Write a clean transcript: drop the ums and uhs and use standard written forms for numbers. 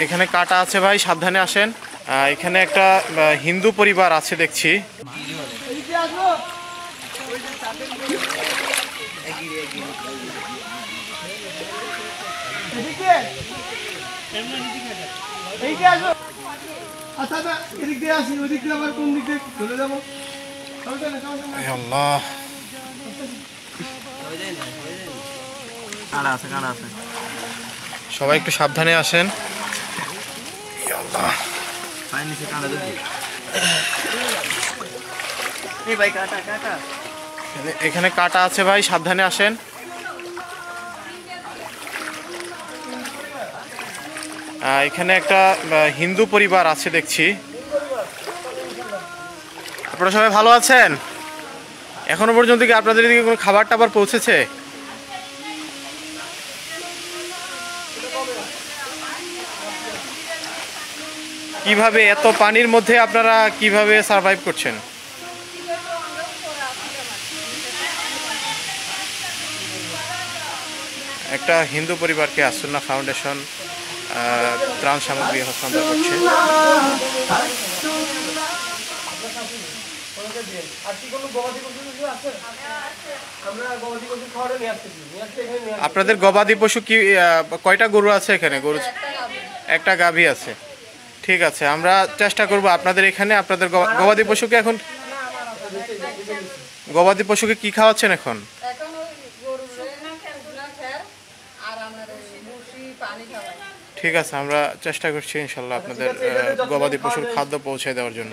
এখানে কাটা আছে ভাই, সাবধানে আসেন। এখানে একটা হিন্দু পরিবার আছে দেখছি। আল্লাহ, সবাই একটু সাবধানে আসেন। এখানে কাটা আছে ভাই, সাবধানে আসেন। এখানে একটা হিন্দু পরিবার আছে দেখছি। আপনারা সবাই ভালো আছেন? এখনো পর্যন্ত কি আপনাদের দিকে কোনো খাবার টাবার পৌঁছেছে? কিভাবে এত পানির মধ্যে আপনারা কিভাবে সার্ভাইভ করছেন? একটা হিন্দু পরিবারকে আসুন্না ফাউন্ডেশন ত্রাণ সামগ্রী হস্তান্তর করছে। আপনাদের গবাদি পশু কি কয়টা গরু আছে এখানে? গরু একটা গাভী আছে। ঠিক আছে, আমরা চেষ্টা করব আপনাদের এখানে আপনাদের গবাদি পশুকে এখন গবাদি পশুকে কি খাওয়াচ্ছেন এখন? ঠিক আছে, আমরা চেষ্টা করছি ইনশাল্লাহ আপনাদের গবাদি পশুর খাদ্য পৌঁছে দেওয়ার জন্য।